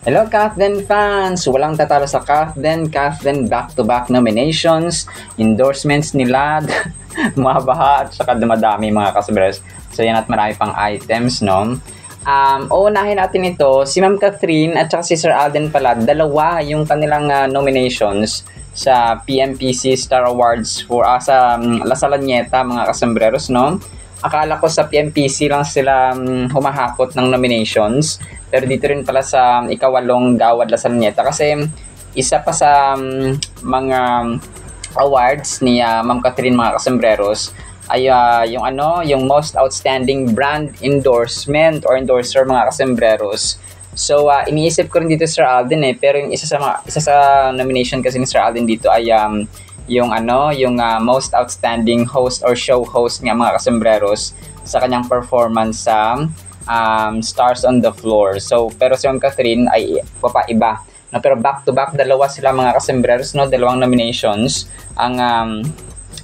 Hello, Kathden fans! Walang tatalo sa Kathden. Kathden back-to-back nominations, endorsements nila, mabaha at saka dumadami mga kasabers. So yan at marami pang items, no? Uunahin natin ito, si Ma'am Catherine at saka si Sir Alden pala, dalawa yung kanilang nominations sa PMPC Star Awards for sa La Salanieta mga kasambreros, no? Akala ko sa PMPC lang sila humahakot ng nominations. Pero dito rin pala sa ikawalong Gawad La Salanieta kasi isa pa sa mga awards ni Ma'am Catherine mga kasambreros ay yung most outstanding brand endorsement or endorser mga kasambreros. So iniisip ko rin dito Sir Alden pero yung isa sa nomination kasi ni Sir Alden dito ay yung most outstanding host or show host nga mga kasambreros sa kanyang performance sa Stars on the Floor. So pero si Ma'am Catherine ay iba. No, pero back to back dalawa sila mga kasambreros, no, dalawang nominations ang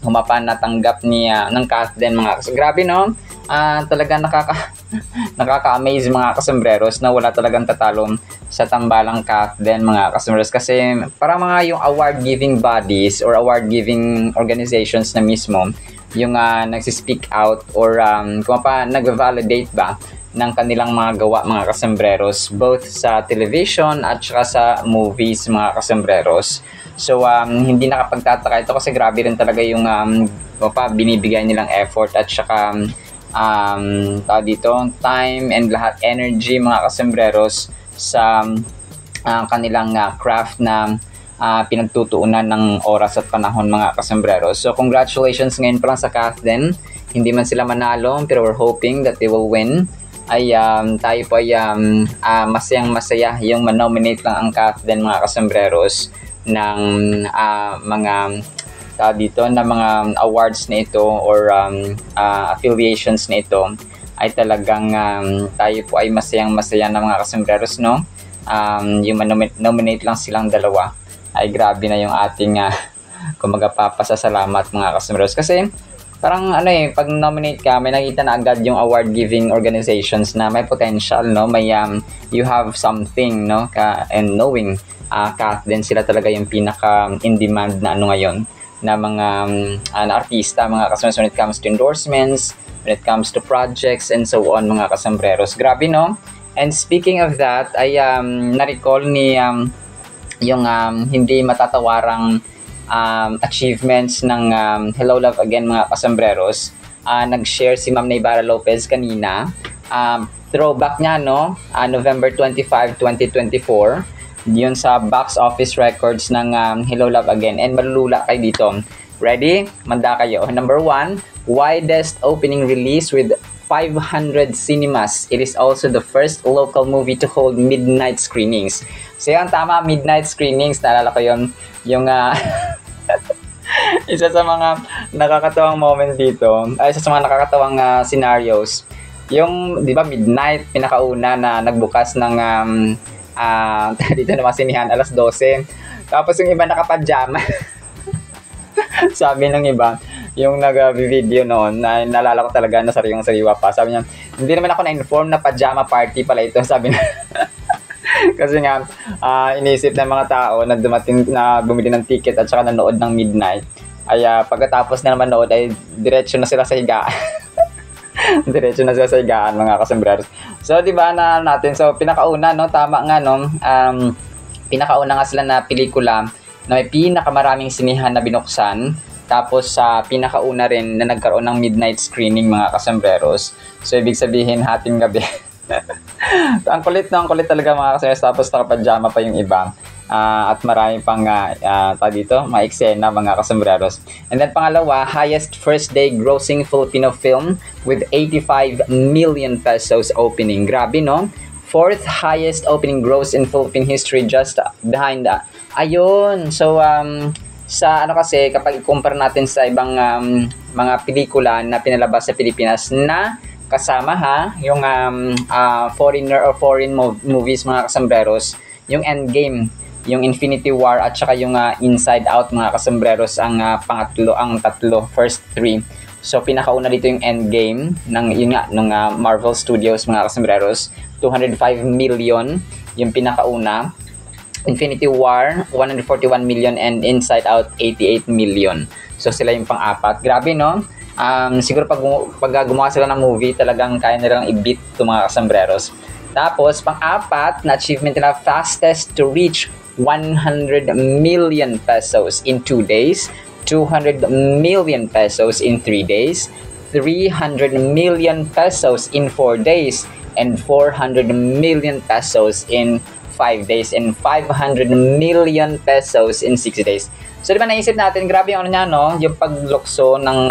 humapan natanggap ng Kathden mga kasambreros. Grabe, no? Talaga nakaka-amaze mga kasambreros na wala talagang tatalo sa tambalang Kathden mga kasambreros kasi para mga yung award-giving bodies or award-giving organizations na mismo yung nagsispeak out or kung pa nag-validate ba ng kanilang mga gawa mga kasambreros both sa television at saka sa movies mga kasambreros. So hindi nakapagtataka ito kasi grabe rin talaga yung binibigay nilang effort at saka time and lahat energy mga kasambreros sa kanilang craft na pinagtutuunan ng oras at panahon mga kasambreros. So congratulations ngayon pa lang sa Kathden. Hindi man sila manalo pero we're hoping that they will win. Ay tayo po ay masayang-masaya yung manominate lang ang Kathden mga kasambreros ng mga mga awards na ito or affiliations na ito ay talagang tayo po ay masayang-masaya na mga kasambreros, no? Yung nominate lang silang dalawa ay grabe na yung ating kumaga papasasalamat mga kasambreros kasi parang pag nominate ka, may nakita na agad yung award giving organizations na may potential, no? May you have something, no? And knowing Kathden sila talaga yung pinaka in demand na ngayon na mga na artista mga kasambreros when it comes to endorsements, when it comes to projects and so on mga kasambreros. Grabe, no? And speaking of that, ay na-recall ni yung hindi matatawarang achievements ng Hello Love Again mga kasambreros. Nag-share si Ma'am Naybara Lopez kanina. Throwback niya, no? November 25, 2024. Yun sa box office records ng Hello Love Again. And malulula kayo dito. Ready? Manda kayo. Number 1, widest opening release with 500 cinemas. It is also the first local movie to hold midnight screenings. So yan, tama, midnight screenings. Naalala ko yun. Yung isa sa mga nakakatawang moment dito, isa sa mga nakakatawang scenarios, yung, di ba, midnight, pinakauna na nagbukas ng dito naman sinihan, alas 12. Tapos yung iba nakapadyama. Sabi ng iba, yung nag-video noon, naalala ko talaga na sariwang-sariwa pa. Sabi niya, hindi naman ako na-inform na pajama party pala ito. Sabi niya, kasi nga, inisip ng mga tao na dumating na bumili ng ticket at saka nanood ng midnight. Ay pagkatapos na naman nood ay diretso na sila sa higaan. Diretso na sila sa higaan mga kasambreros. So, di ba na natin? So, pinakauna, no? Tama nga, no? Pinakauna nga sila na pelikula na may pinakamaraming sinihan na binuksan. Tapos sa pinakauna rin na nagkaroon ng midnight screening mga kasambreros. So ibig sabihin hating gabi. Ang kulit talaga mga kasambreros. Tapos nakapajama pa yung iba. At marami pang dito, mga eksena mga kasambreros. And then pangalawa, highest first day grossing Filipino film with 85 million pesos opening. Grabe, no? Fourth highest opening gross in Philippine history just behind ayun. So sa kasi kapag i-compare natin sa ibang mga pelikula na pinalabas sa Pilipinas na kasama yung foreigner or foreign movies mga kasambreros, yung Endgame, yung Infinity War at saka yung Inside Out mga kasambreros ang tatlo, first three. So pinakauna dito yung Endgame ng Marvel Studios mga kasambreros, 205 million. yung pinakauna. Infinity War, 141 million, and Inside Out, 88 million. So sila yung pang-apat. Grabe, no? Siguro pag gumawa sila ng movie, talagang kaya nilang i-beat itong mga kasambreros. Tapos, pang-apat na achievement nila, fastest to reach 100 million pesos in 2 days, 200 million pesos in 3 days, 300 million pesos in 4 days, and 400 million pesos in 5 days, and 500 million pesos in 6 days. So, di ba naisip natin, grabe yung ano niya, no? Yung paglukso ng,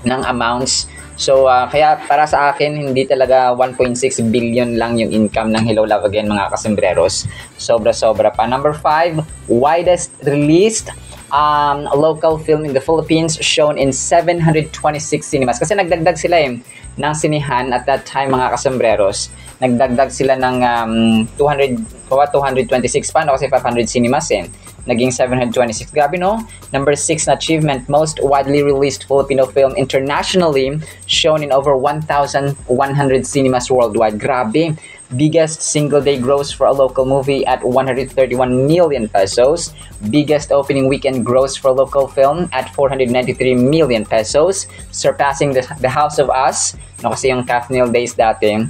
ng amounts. So, kaya para sa akin, hindi talaga 1.6 billion lang yung income ng Hello Love Again, mga kasembreros. Sobra-sobra pa. Number 5, widest released local film in the Philippines, shown in 726 cinemas. Kasi nagdagdag sila ng sinihan at that time, mga kasembreros. Nagdagdag sila ng 226 pa, no? Kasi 500 cinemas naging 726. Grabe, no? Number 6 na achievement, most widely released Filipino film internationally, shown in over 1,100 cinemas worldwide. Grabe. Biggest single day gross for a local movie at 131 million pesos. Biggest opening weekend gross for a local film at 493 million pesos, surpassing the House of Us, no? Kasi yung Kathniel Days dati,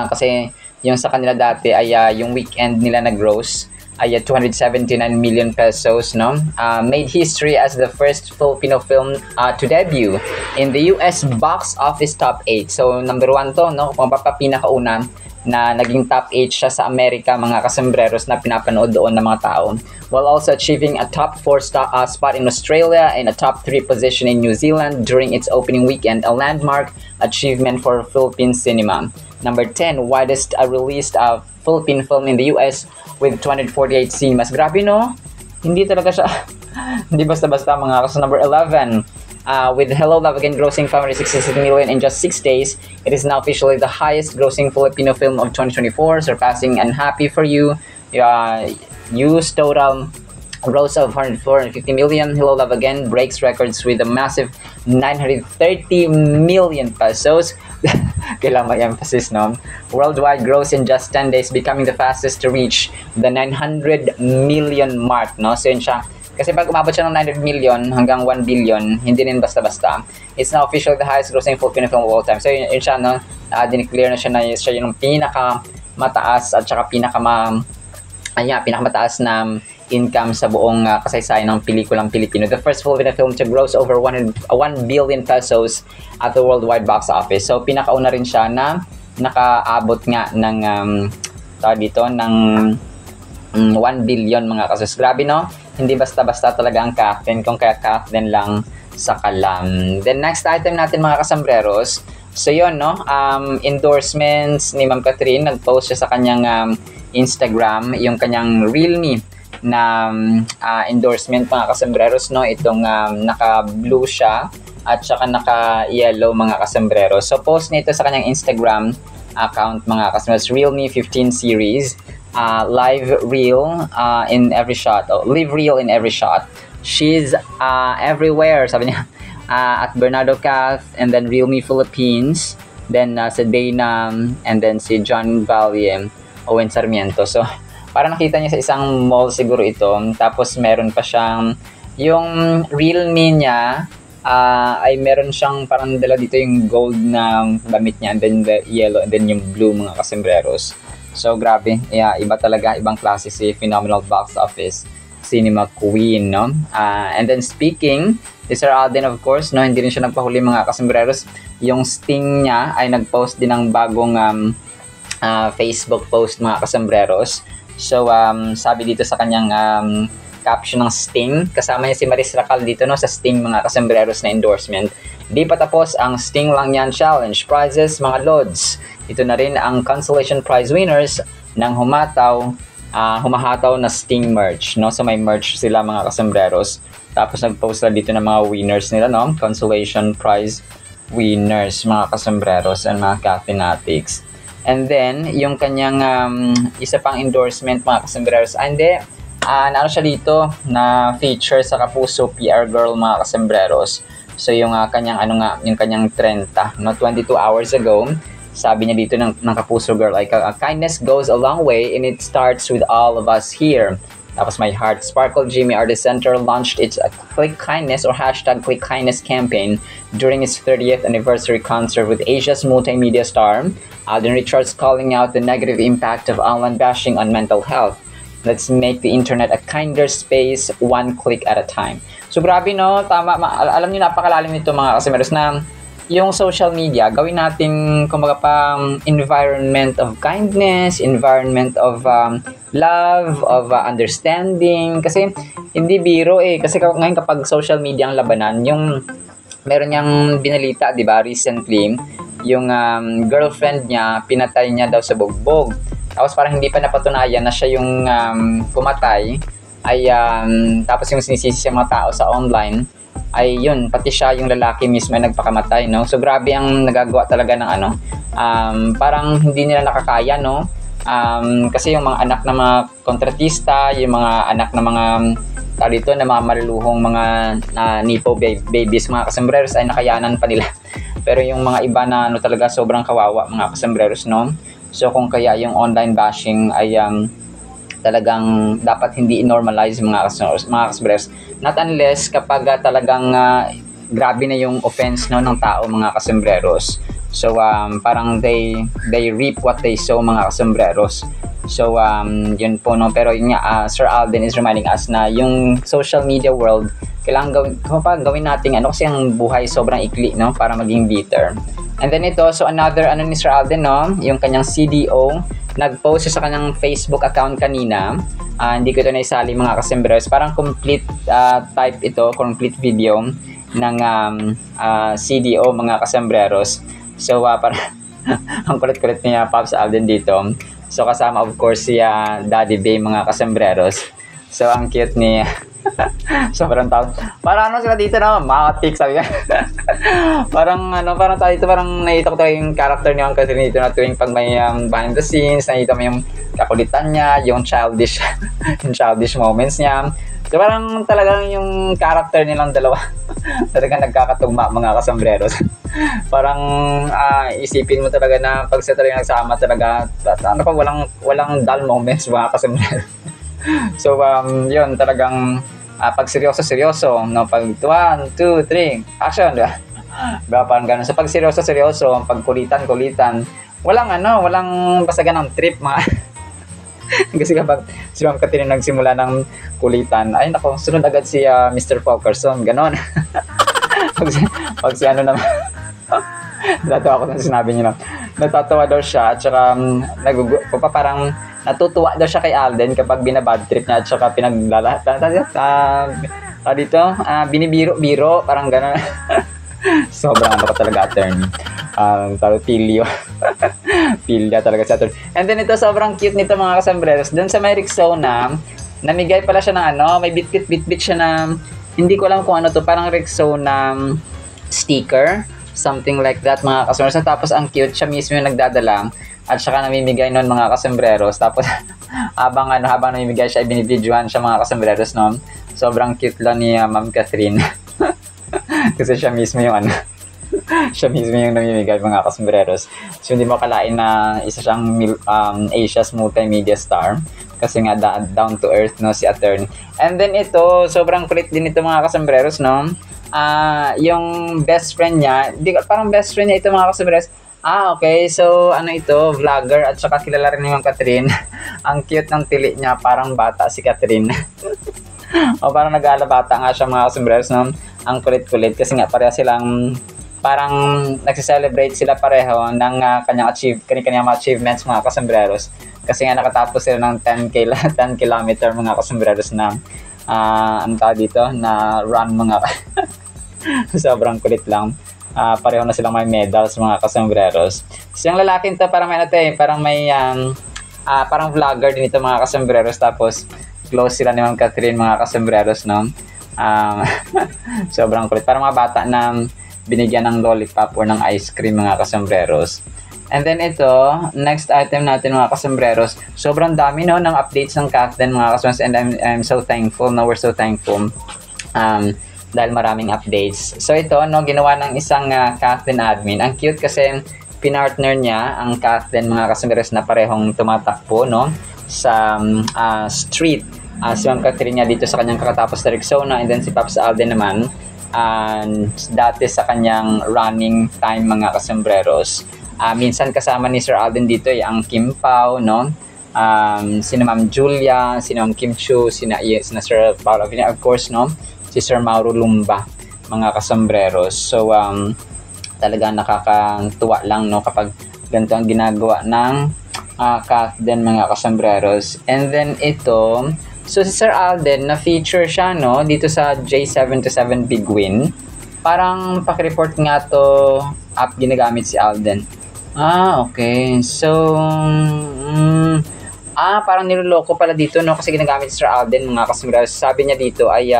kasi yung sa kanila dati ay yung weekend nila na gross ay 279 million pesos, no? Made history as the first Filipino film to debut in the US box office top 8. So number 1 to, no? Kung pinakauna na naging top 8 siya sa Amerika, mga kasembreros, na pinapanood doon ng mga tao, while also achieving a top 4 spot in Australia and a top 3 position in New Zealand during its opening weekend, a landmark achievement for Philippine cinema. Number 10, widest released Philippine film in the US with 248 cinemas. Grabe, no? Hindi talaga siya, hindi basta-basta, mga kaso. Number 11, with Hello Love Again grossing 566 million in just 6 days, it is now officially the highest grossing Filipino film of 2024, surpassing Unhappy for You, You's total gross of 450 million. Hello Love Again breaks records with a massive 930 million pesos. Kailangan may emphasis, no? Worldwide gross in just 10 days, becoming the fastest to reach the 900 million mark, no? So yun siya. Kasi pag umabot siya ng 900 million hanggang 1 billion, hindi rin basta-basta. It's now officially the highest grossing Filipino film of all time. So yun siya, no? Dineclare na siya na siya yung pinakamataas at saka pinakamataas na income sa buong kasaysayan ng pelikulang Pilipino. The first Filipino film to gross over 1 billion pesos at the worldwide box office. So pinakauna rin siya na nakaabot nga ng ng 1 billion, mga kasos. Grabe, no? Hindi basta-basta talaga ang Kathleen, kung kaya Kathleen lang sa kalam. Then next item natin, mga kasambreros. So yun, no? Endorsements ni Ma'am Catherine. Nag-post siya sa kanyang Instagram, yung kanyang Realme na endorsement, mga kasambreros, no? Itong naka-blue siya at saka naka-yellow, mga kasambreros. So post nito sa kanyang Instagram account, mga kasambreros, Realme 15 series, live real in every shot. Live real in every shot. She's everywhere, sabi niya. At Bernardo Cath, and then Realme Philippines, then si Dana, and then si John Valle, Owen Sarmiento. So para nakita niya sa isang mall siguro ito. Tapos meron pa siyang yung Realme niya, ay meron siyang parang dala dito yung gold na damit niya, and then the yellow, and then yung blue, mga kasembreros. So grabe, iba talaga, ibang klase si Phenomenal Box Office Cinema Queen, no? And then speaking, Sir Alden, of course, no, hindi rin siya nagpahuli, mga kasembreros. Yung Sting niya ay nag-post din ng bagong Facebook post, mga kasembreros. So sabi dito sa kanyang caption ng Sting, kasama niya si Maris Racal dito, no, sa Sting, mga kasembreros na endorsement. Di pa tapos ang Sting Lang Yan Challenge prizes, mga lods. Ito na rin ang consolation prize winners ng humahataw na Sting merch, no? So may merch sila, mga kasembreros. Tapos nag-post na dito ng mga winners nila, no? Consolation prize winners, mga kasembreros and mga Cathinatics. And then yung kanyang isa pang endorsement, mga kasembreros, naano siya dito na feature sa Kapuso PR Girl, mga kasembreros. So yung kanyang yung kanyang 30, no, 22 hours ago, Sabi niya dito ng Kapuso Girl, like, kindness goes a long way and it starts with all of us here. Tapos my heart, Sparkle Jimmy Art Center launched its Click Kindness or hashtag Click Kindness campaign during its 30th anniversary concert with Asia's multimedia star, Alden Richards, calling out the negative impact of online bashing on mental health. Let's make the internet a kinder space, one click at a time. So grabe no, tama, alam niyo napakalalim nito mga kasimeros na yung social media, gawin natin kumbaga pang environment of kindness, environment of love, of understanding. Kasi hindi biro eh. Kasi ngayon kapag social media ang labanan, yung meron niyang binalita, di ba, recently, yung girlfriend niya, pinatay niya daw sa bugbog. Tapos parang hindi pa napatunayan na siya yung pumatay. Tapos yung sinisisi sa mga tao sa online, ay yun, pati siya yung lalaki mismo ay nagpakamatay, no? So grabe ang nagagawa talaga ng parang hindi nila nakakaya, no? Kasi yung mga anak ng mga kontratista, yung mga anak ng mga dito na mga maluluhong mga nipo babies, mga kasembreros ay nakayanan pa nila. Pero yung mga iba na talaga sobrang kawawa, mga kasembreros, no? So kung kaya yung online bashing ay talagang dapat hindi i-normalize mga kasembreros. Not unless kapag talagang grabe na yung offense, no, ng tao, mga kasembreros. So parang they reap what they sow, mga kasembreros. So yun po, no. Pero yun nga, Sir Alden is reminding us na yung social media world, kailangan gawin natin kasi ang buhay sobrang ikli, no, para maging bitter. And then ito, so another ni Sir Alden, no, yung kanyang CDO, nag-post sa kanyang Facebook account kanina. Hindi ko ito naisali, mga kasembreros. Parang complete type ito, complete video ng CDO, mga kasembreros. So parang ang kulit-kulit niya Pops Alden dito. So kasama of course si Daddy Bay, mga kasembreros. So ang cute niya. Sobrang tawag. Parang sila dito na matik, sabi niya. parang tayo dito, parang nakita ko tayo yung character niya kasi dito na tuwing pag may behind the scenes, nakita mo yung kakulitan niya, yung childish yung childish moments niya. So parang talagang yung character nilang dalawa talagang nagkakatugma, mga kasembreros. Parang isipin mo talaga na pag sila talaga nagsama talaga, walang dull moments, mga kasembreros. So yun talagang pag seryoso, no, pag 1, 2, 3 action, diba? Parang ganun. So pag seryoso, pag kulitan, walang basta ganang trip, mga kasi kapag si Ma'am Catherine nagsimula ng kulitan, ay nako, sunod agad si Mr. Fulkerson, ganon. pag si naman natatawa ko na sinabi niya, natatawa daw siya at saka parang natutuwa daw siya kay Alden kapag binabad trip niya at saka binibiro-biro, parang gano'n. Sobrang ka talaga, attorney. Pilya talaga si attorney. And then ito, sobrang cute nito, mga kasembreros. Doon sa may Rexona, namigay pala siya ng may bit siya na, hindi ko alam kung ano to, parang Rexona sticker, something like that, mga kasembreros. Tapos ang cute, siya mismo yung nagdadala at saka namimigay nun, mga kasembreros. Tapos habang namimigay siya, binibidyohan siya, mga kasembreros, no? Sobrang cute lang ni Ma'am Catherine. Kasi siya mismo yung siya mismo yung namimigay, mga kasembreros. So hindi mo kalain na isa siyang Asia's multimedia star. Kasi nga down to earth, no, si attorney. And then ito, sobrang kulit din ito, mga kasembreros, no? Yung best friend niya, parang best friend niya ito, mga kasembreros. Okay. So, ito, vlogger at saka kilala rin ni Ma'am Catherine. Ang cute ng tili niya, parang bata si Catherine. O parang nag-aalabata nga siya, mga kasembreros, no? Ang kulit-kulit kasi nga pareha silang parang nagse-celebrate sila pareho ng kanyang mga achievements, mga kasembreros. Kasi nga nakatapos sila ng 10 kilometer, mga kasembreros, na dito, na run, mga sobrang kulit lang. Pareho na silang may medals, mga kasembreros. So yung lalaki nito parang may parang vlogger din ito, mga kasembreros. Tapos close sila ni Ma'am Catherine, mga kasembreros, no? Sobrang kulit, parang mga bata na binigyan ng lollipop or ng ice cream, mga kasembreros. And then ito, next item natin, mga kasembreros. Sobrang dami, no, ng updates ng Kathleen, mga kasembreros, and I'm so thankful, no, we're so thankful. Dahil maraming updates. So ito, no, ginawa ng isang Kathleen admin. Ang cute kasi pinartner niya ang Kathleen, mga kasumberos, na parehong tumatakbo, no, sa street. Si Ma'am Catherine niya dito sa kanyang kakatapos na Rexona, and then si Pops Alden naman dati sa kanyang running time, mga kasambreros. Minsan kasama ni Sir Alden dito ang Kim Pao, no? Sina Ma'am Julia, sina Ma'am Kim Chu, sina Sir Paolo Avina, of course, no? Si Sir Mauro Lumba, mga kasambreros. So, talaga nakakatuwa lang, no, kapag ganito ang ginagawa ng Kathleen, mga kasambreros. And then ito, so si Sir Alden, na-feature siya, no, dito sa J727 Big Win. Parang pakireport nga to app ginagamit si Alden. Okay. So, parang niloloko pala dito, no, kasi ginagamit si Sir Alden, mga kasambreros. Sabi niya dito ay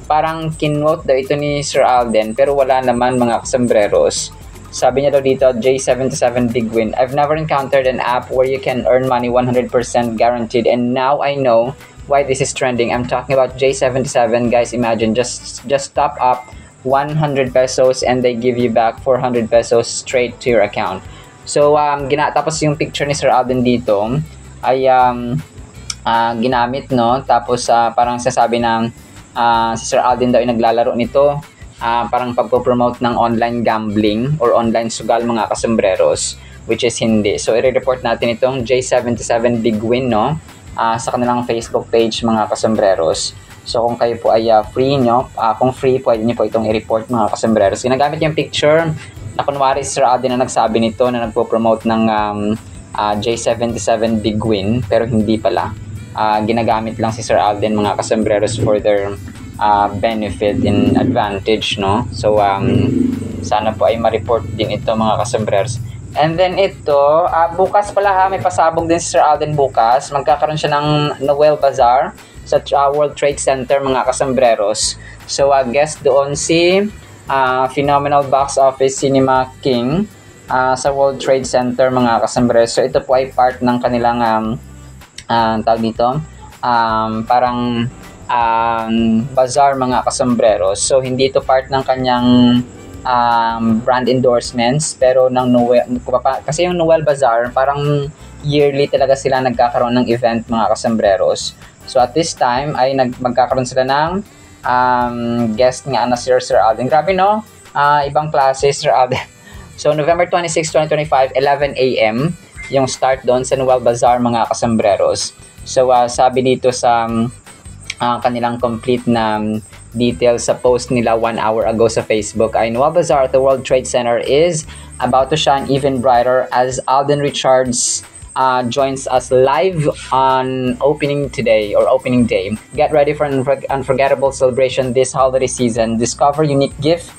parang kinwote daw ito ni Sir Alden, pero wala naman, mga kasambreros. Sabi niya daw dito, J727 Big Win. I've never encountered an app where you can earn money 100% guaranteed, and now I know why this is trending. I'm talking about J727, guys. Imagine, just top up 100 pesos and they give you back 400 pesos straight to your account. So, tapos yung picture ni Sir Alden dito ay ginamit, no? Tapos parang sasabi ng si Sir Alden daw ay naglalaro nito. Parang pagpo-promote ng online gambling or online sugal, mga kasambreros, which is hindi. So, i-report natin itong J727 Big Win, no? Sa kanilang Facebook page, mga kasambreros. So, kung kayo po ay free nyo, kung free, pwede nyo po itong i-report, mga kasambreros. Ginagamit yung picture na kunwari si Sir Alden na nagsabi nito na nagpo-promote ng J727 Big Win, pero hindi pala. Ginagamit lang si Sir Alden, mga kasambreros, for their benefit and advantage, no? So, sana po ay ma-report din ito, mga kasambreros. And then ito, bukas pala may pasabog din si Sir Alden bukas. Magkakaroon siya ng Noel Bazaar sa World Trade Center, mga kasambreros. So, guest doon si Phenomenal Box Office Cinema King sa World Trade Center, mga kasambreros. So, ito po ay part ng kanilang tawag dito, parang bazaar, mga kasambreros. So, hindi ito part ng kanyang brand endorsements, pero ng Noel, kasi yung Noel Bazaar, parang yearly talaga sila nagkakaroon ng event, mga kasambreros. So, at this time, ay magkakaroon sila ng guest nga na Sir Alden. Grabe, no? Ibang klase, Sir Alden. So, November 26, 2025, 11 a.m. yung start doon sa Noel Bazaar, mga kasambreros. So, sabi dito sa kanilang complete na details sa post nila 1 hour ago sa Facebook, ay Noel Bazaar at the World Trade Center is about to shine even brighter as Alden Richards joins us live on opening day. Get ready for an unforgettable celebration this holiday season. Discover unique gift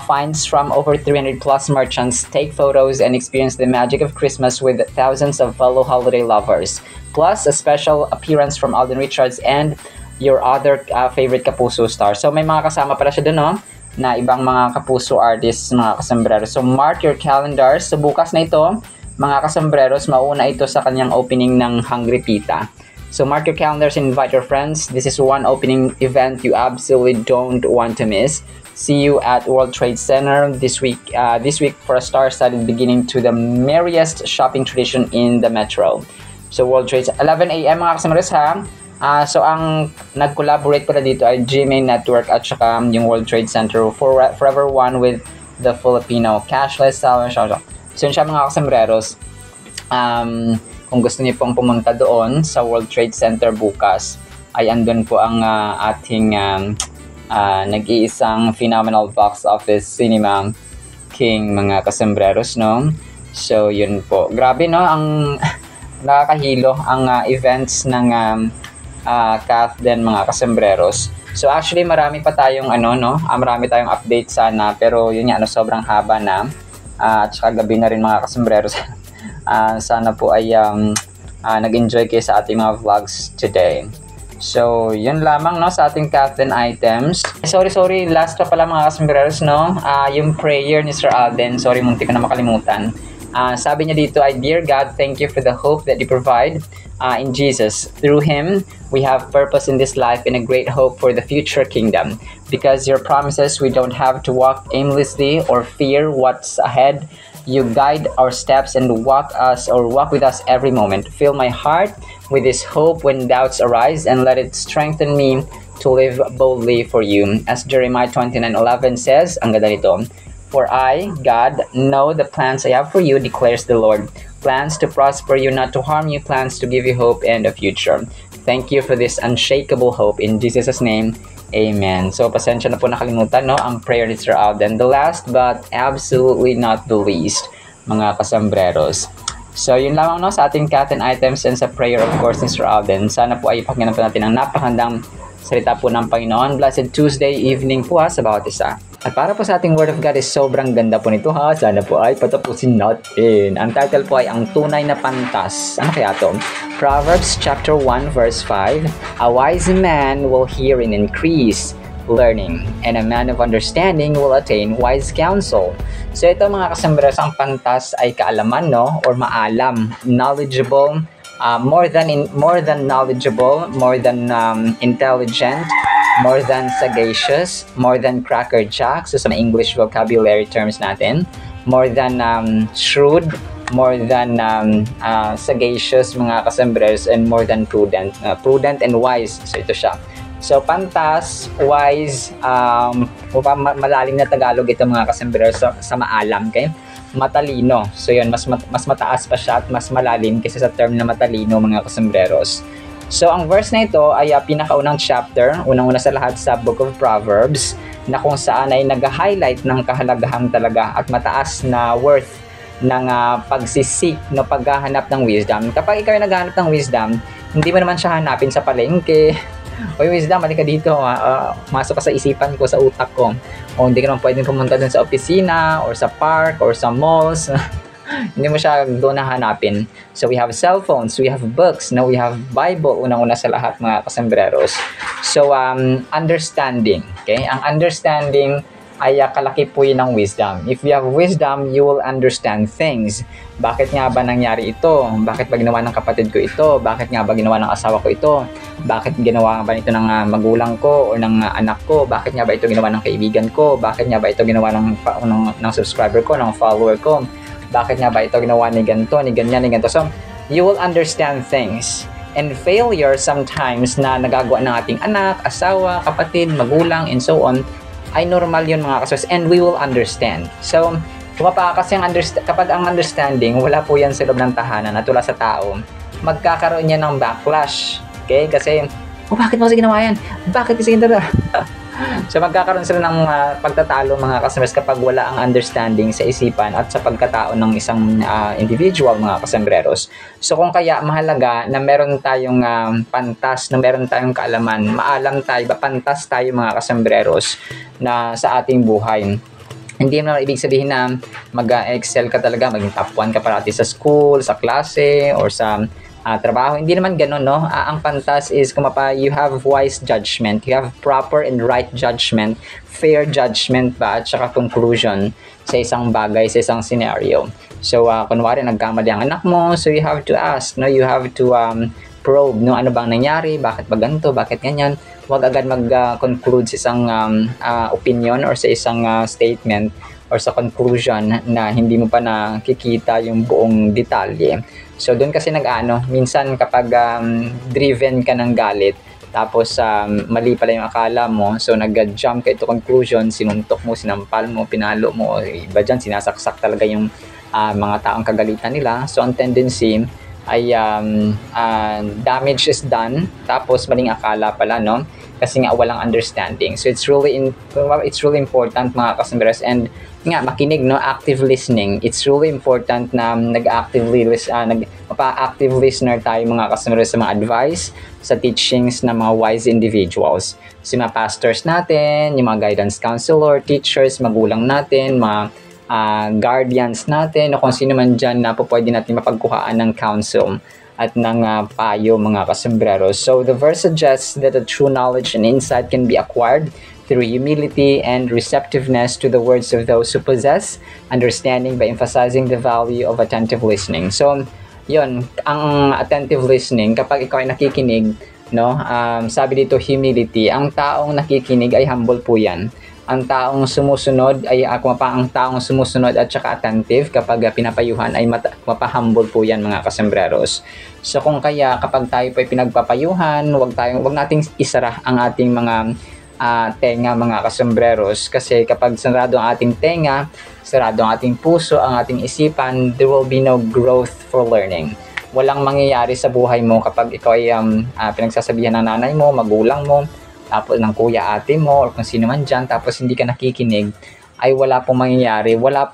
finds from over 300 plus merchants. Take photos and experience the magic of Christmas with thousands of fellow holiday lovers. Plus, a special appearance from Alden Richards and your other favorite Kapuso stars. So, may mga kasama pala siya doon, no? Na ibang mga Kapuso artists, mga kasambreros. So, mark your calendars. So, bukas na ito, mga kasambreros, mauna ito sa kanyang opening ng Hungry Pita. So, mark your calendars and invite your friends. This is one opening event you absolutely don't want to miss. See you at World Trade Center this week for a star-studded beginning to the merriest shopping tradition in the metro. So, World Trade, 11 a.m. mga kasambreros, ha? So, ang nag-collaborate pala dito ay GMA Network at saka yung World Trade Center, Forever One with the Filipino Cashless Salvation. So, yun siya, mga kasambreros. Kung gusto niyo pong pumunta doon sa World Trade Center bukas, ay andun po ang ating nag-iisang Phenomenal Box Office Cinema King, mga kasambreros, no? So, yun po. Grabe, no? Ang nakakahilo ang events ng Kathleen, mga kasambreros. So actually marami pa tayong marami tayong update sana, pero yun nga, sobrang haba na at saka gabi na rin, mga kasambreros. Sana po ay nag-enjoy kayo sa ating mga vlogs today. So yun lamang, no, sa ating Kathleen items. Sorry, last pa pala, mga kasambreros, no, yung prayer ni Sir Alden. Sorry, muntik ko na makalimutan. Sabi niya dito ay, Dear God, thank you for the hope that you provide in Jesus. Through Him, we have purpose in this life and a great hope for the future kingdom. Because your promises, we don't have to walk aimlessly or fear what's ahead. You guide our steps and walk with us every moment. Fill my heart with this hope when doubts arise, and let it strengthen me to live boldly for you. As Jeremiah 29:11 says, ang ganda nito, for I, God, know the plans I have for you, declares the Lord. Plans to prosper you, not to harm you, plans to give you hope and a future. Thank you for this unshakable hope. In Jesus' name, amen. So, pasensya na po nakalimutan, no? Ang prayer ni Sir Alden. The last but absolutely not the least, mga kasambreros. So, yun lamang, no, sa ating cat and items and sa prayer, of course, ni Sir Alden. Sana po ay pakinggan po natin ang napakandang salita po ng Panginoon. Blessed Tuesday evening po sa bawat isa. At para po sa ating Word of God is sobrang ganda po nito ha. Sana po ay patapusin natin. Ang title po ay Ang Tunay na Pantas. Ano kaya to? Proverbs chapter 1 verse 5. A wise man will hear and increase learning, and a man of understanding will attain wise counsel. So ito mga kasambres, ang pantas ay kaalaman, no? Or maalam, knowledgeable, more than knowledgeable, more than intelligent, more than sagacious, more than crackerjack, so sa English vocabulary terms natin, more than shrewd, more than sagacious mga kasambres, and more than prudent, prudent and wise. So ito siya. So pantas, wise, malalim na Tagalog ito mga kasambres sa maalam, okay? Matalino. So yun, mas mataas pa siya at mas malalim kaysa sa term na matalino mga kasambreros. So ang verse na ito ay pinakaunang chapter, unang-una sa lahat sa Book of Proverbs, na kung saan ay nag-highlight ng kahalagahan talaga at mataas na worth ng pagsisik, no, paghahanap ng wisdom. Kapag ikaw ay naghahanap ng wisdom, hindi mo naman siya hanapin sa palengke. Oy, wisdom, halika dito, masok ka sa isipan ko, sa utak ko. O hindi ka naman pwedeng pumunta dun sa opisina or sa park or sa malls. Hindi mo siya doon hahanapin. So we have cell phones, we have books, now we have Bible, unang-una sa lahat mga kasambreros. So understanding, okay? Ang understanding ay kalaki po yun ng wisdom. If you have wisdom, you will understand things. Bakit nga ba nangyari ito? Bakit ba ginawa ng kapatid ko ito? Bakit nga ba ginawa ng asawa ko ito? Bakit ginawa ba ito ng magulang ko o ng anak ko? Bakit nga ba ito ginawa ng kaibigan ko? Bakit nga ba ito ginawa ng subscriber ko, ng follower ko? Bakit nga ba ito ginawa ni ganito, ni ganyan, ni ganito? So, you will understand things. And failure sometimes na nagagawa ng ating anak, asawa, kapatid, magulang, and so on, ay normal yun mga kasos, and we will understand. So, kasi kapag ang understanding, wala po yan sa loob ng tahanan at wala sa tao, magkakaroon yan ng backlash. Okay? Kasi, bakit mo kasi ginawa yan? Bakit kasi ginawa? So, magkakaroon sila ng pagtatalo mga customers kapag wala ang understanding sa isipan at sa pagkatao ng isang individual mga kasambreros. So, kung kaya mahalaga na meron tayong pantas, na meron tayong kaalaman, maalam tayo, pantas tayo mga kasambreros na sa ating buhay. Hindi naman ibig sabihin na mag-excel ka talaga, maging top 1 ka parati sa school, sa klase, or sa trabaho. Hindi naman ganun, no? Ang pantas is you have wise judgment, you have proper and right judgment, fair judgment ba, at saka conclusion sa isang bagay, sa isang scenario. So, kunwari, nagkamali ang anak mo, so you have to ask, no? You have to probe, no? Ano bang nangyari? Bakit ba ganito? Bakit ganyan? Huwag agad mag-conclude sa isang opinion or sa isang statement or sa conclusion na hindi mo pa nakikita yung buong detalye. So, doon kasi minsan kapag driven ka ng galit, tapos mali pala yung akala mo, so nag-jump ka ito conclusion, sinuntok mo, sinampal mo, pinalo mo, iba dyan, sinasaksak talaga yung mga taong kagalitan nila. So, ang tendency ay damage is done, tapos maling akala pala, no? Kasi nga walang understanding. So it's really important mga customers, and nga makinig, no, active listening. It's really important na active listener tayo mga customers sa mga advice, sa teachings ng mga wise individuals. Si mga pastors natin, yung mga guidance counselor, teachers, magulang natin, mga guardians natin, o kung sino man dyan na pwede natin mapagkuhaan ng counsel at ng payo mga kasambreros. So the verse suggests that a true knowledge and insight can be acquired through humility and receptiveness to the words of those who possess understanding by emphasizing the value of attentive listening. So yun, ang attentive listening, kapag ikaw ay nakikinig, no, sabi dito humility, ang taong nakikinig ay humble po yan. ang taong sumusunod ay ang taong sumusunod at saka attentive kapag pinapayuhan ay mapahumble po yan mga kasembreros. So kung kaya kapag tayo po ay pinagpapayuhan, wag nating isara ang ating mga tenga mga kasembreros, kasi kapag sarado ang ating tenga, sarado ang ating puso, ang ating isipan, there will be no growth for learning. Walang mangyayari sa buhay mo kapag ikaw ay pinagsasabihan ng nanay mo, magulang mo, tapos ng kuya, ate mo, or kung sino man dyan, tapos hindi ka nakikinig, ay wala pong mangyayari, wala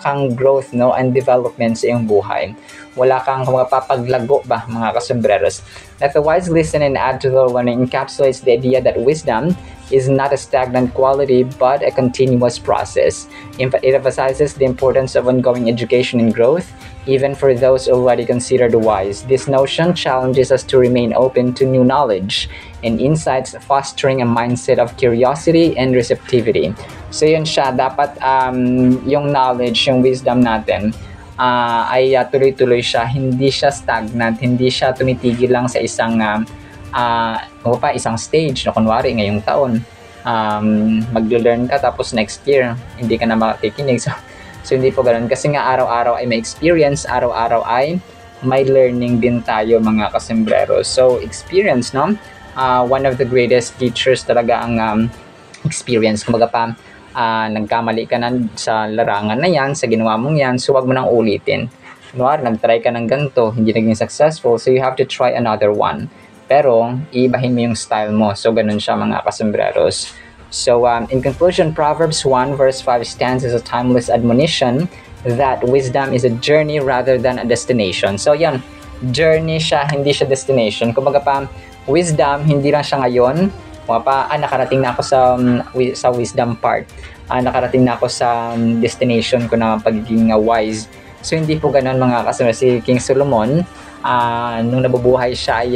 kang growth, no, and development sa iyong buhay. Wala kang paglago ba mga kasembreros. That the wise listen and add to their learning encapsulates the idea that wisdom is not a stagnant quality but a continuous process. It emphasizes the importance of ongoing education and growth, even for those already considered wise. This notion challenges us to remain open to new knowledge and insights, fostering a mindset of curiosity and receptivity. So yun siya, dapat yung knowledge, yung wisdom natin, ay tuloy-tuloy siya, hindi siya stagnant, hindi siya tumitigil lang sa isang isang stage, no? Kunwari ngayong taon mag-learn ka, tapos next year hindi ka na makikinig. So hindi po ganoon, kasi nga araw-araw ay may experience, araw-araw ay may learning din tayo mga kasembreros. So experience, no? One of the greatest teachers talaga ang experience. Kumbaga nagkamali ka na sa larangan na yan, sa ginawa mong yan, so wag mo nang ulitin. Kunwari, nag-try ka ng ganito, hindi naging successful, so you have to try another one. Pero, iibahin mo yung style mo. So, ganun siya mga kasembreros. So, in conclusion, Proverbs 1 verse 5 stands as a timeless admonition that wisdom is a journey rather than a destination. So, yan, journey siya, hindi siya destination. Kumbaga wisdom, hindi lang siya ngayon. Nakarating na ako sa wisdom part. Nakarating na ako sa destination ko na pagiging wise. So, hindi po ganun mga kasembreros. Si King Solomon, nung nabubuhay siya,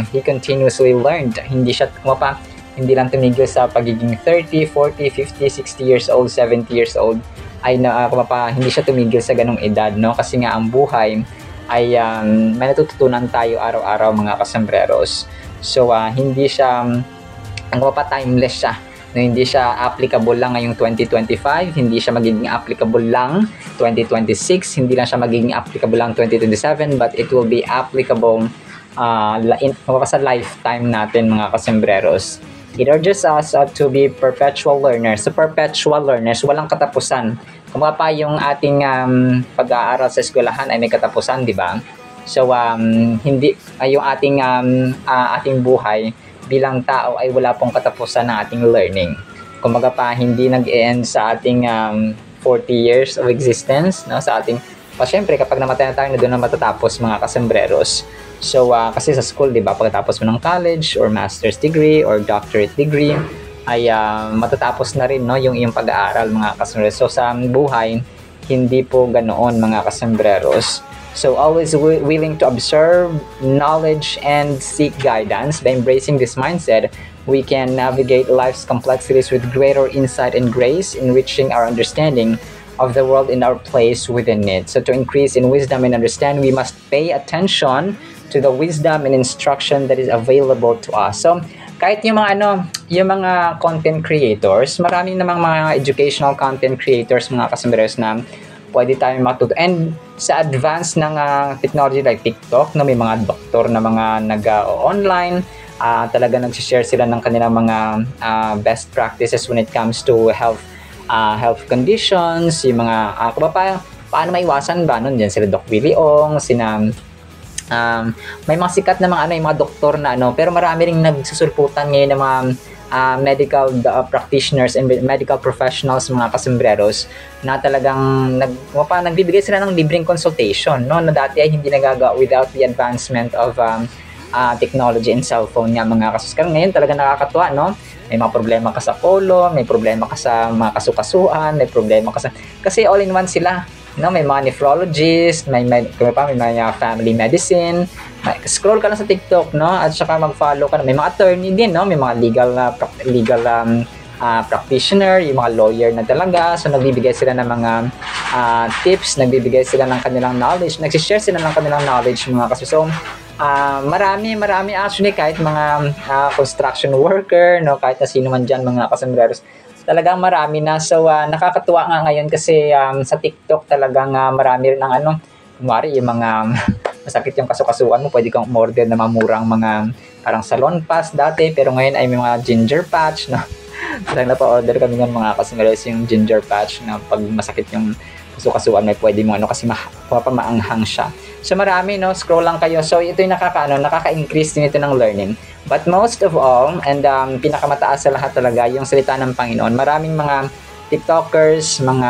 he continuously learned. Hindi lang tumigil sa pagiging 30, 40, 50, 60 years old, 70 years old. Hindi siya tumigil sa ganong edad, no? Kasi nga ang buhay ay may natututunan tayo araw-araw mga kasembreros. So hindi siya timeless siya. No, hindi siya applicable lang ngayong 2025, hindi siya magiging applicable lang 2026, hindi lang siya magiging applicable lang 2027, but it will be applicable sa lifetime natin mga kasembreros. It urges us to be perpetual learners. So perpetual learners, walang katapusan. Kung yung ating pag-aaral sa eskwelahan ay may katapusan, di ba? So hindi yung ating buhay bilang tao ay wala pong katapusan ng ating learning. Kumbaga hindi nag-end sa ating 40 years of existence, no? Sa ating, syempre kapag namatay na tayo, na doon na matatapos mga kasembreros. So kasi sa school, di ba, pagkatapos mo ng college or master's degree or doctorate degree, ay matatapos na rin, no, yung iyong pag-aaral mga kasembreros. So sa buhay, hindi po ganoon mga kasembreros. So always willing to observe knowledge and seek guidance. By embracing this mindset, we can navigate life's complexities with greater insight and grace, enriching our understanding of the world and our place within it. So to increase in wisdom and understanding, we must pay attention to the wisdom and instruction that is available to us. So kahit yung mga content creators, maraming namang mga educational content creators mga kasembreros na pwede tayong matuto. And sa advance ng technology like TikTok, no, may mga doktor na mga nag-online, talaga nag-share sila ng kanilang mga best practices when it comes to health conditions, yung mga paano maiwasan ba nun dyan, sila Doc Willie Ong, may mga sikat na mga doktor na pero marami ring nagsusulputan ngayon ng mga medical practitioners and medical professionals mga kasembreros na talagang nagbibigay sila ng libreng consultation, no, na dati ay hindi nagagawa without the advancement of technology and cellphone nga mga kasembreros. Ngayon talaga nakakatuwa, no? May mga problema ka sa colon, may problema ka sa mga kasukasuan, may problema ka kasi all in one sila. No, may mga nephrologist, may mga family medicine. Scroll ka lang sa TikTok, no, at saka mag-follow ka na. May mga attorney din, no, may mga legal practitioner, yung mga lawyer na talaga. So nagbibigay sila ng mga tips, nagbibigay sila ng kanilang knowledge, nag-share sila ng kanilang knowledge mga kasi. So Marami actually, kahit mga construction worker, no, kahit na sino man dyan, mga kasombrero. Talagang marami na. So, nakakatuwa nga ngayon kasi sa TikTok talagang marami rin ang kunwari yung mga masakit yung kasukasuan mo, pwede kang umorder na mamurang mga parang salon pass dati, pero ngayon ay may mga ginger patch, no? Talagang napa-order kami ng mga kasombrero yung ginger patch na pag masakit yung kasukasuan may pwede mo kasi maanghang siya. So marami, no, scroll lang kayo. So ito yung nakaka-increase din ito ng learning. But most of all, and pinakamataas sa lahat talaga, yung salita ng Panginoon. Maraming mga TikTokers, mga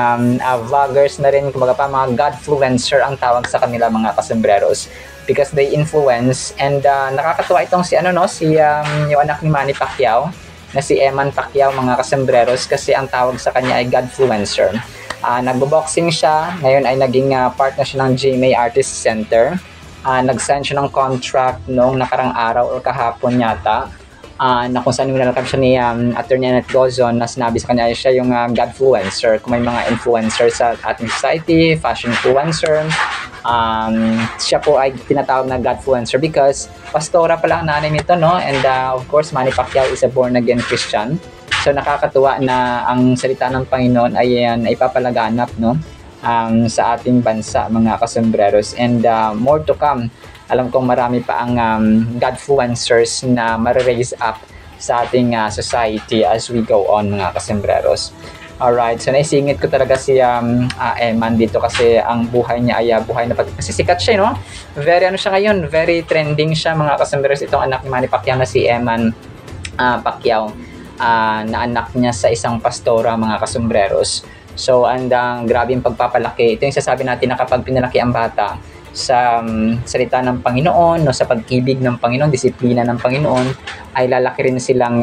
vloggers na rin, kumbaga pa mga Godfluencer ang tawag sa kanila, mga kasombreros, because they influence. And nakakatuwa itong yung anak ni Manny Pacquiao na si Eman Pacquiao, mga kasombreros, kasi ang tawag sa kanya ay Godfluencer. Nagbo-boxing siya, ngayon ay naging partner siya ng GMA Artist Center. Nag-sign siya ng contract noong nakarang araw o kahapon yata, na kung saan nilalakad siya ni Attorney Annette Gozon, na sinabi sa kanya siya yung Godfluencer. Kung may mga influencer sa ating society, fashion influencer, siya po ay tinatawag na Godfluencer because pastora pala ang nanay nito, no? And of course, Manny Pacquiao is a born-again Christian. So nakakatuwa na ang salita ng Panginoon ay ipapalaganap, no, sa ating bansa, mga kasombreros. And more to come. Alam kong marami pa ang Godfluencers na ma-raise up sa ating society as we go on, mga kasombreros. Alright, so naisingit ko talaga si Eman dito kasi ang buhay niya ay buhay na pati. Kasi sikat siya, no? Very siya ngayon, very trending siya, mga kasombreros. Itong anak ni Manny Pacquiao na si Eman Pacquiao. Na anak niya sa isang pastora, mga kasombreros. So, grabe yung pagpapalaki. Ito yung sasabi natin na kapag pinalaki ang bata sa salita ng Panginoon, no, sa pag-ibig ng Panginoon, disiplina ng Panginoon, ay lalaki rin silang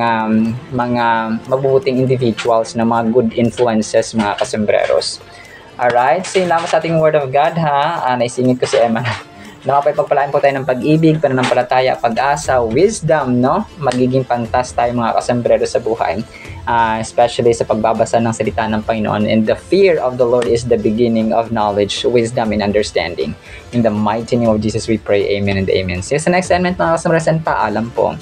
mga mabubuting individuals na mga good influences, mga kasombreros. Alright, so yun lamang sa ating Word of God, ha. Naisingit ko si Emma. Nakapay pagpalain po tayo ng pag-ibig, pananampalataya, pag-asa, wisdom, no? Magiging pantas tayo, mga kasombreros, sa buhay. Especially sa pagbabasa ng salita ng Panginoon. And the fear of the Lord is the beginning of knowledge, wisdom, and understanding. In the mighty name of Jesus we pray. Amen and amen. See you sa next segment, mga kasombreros, and paalam po.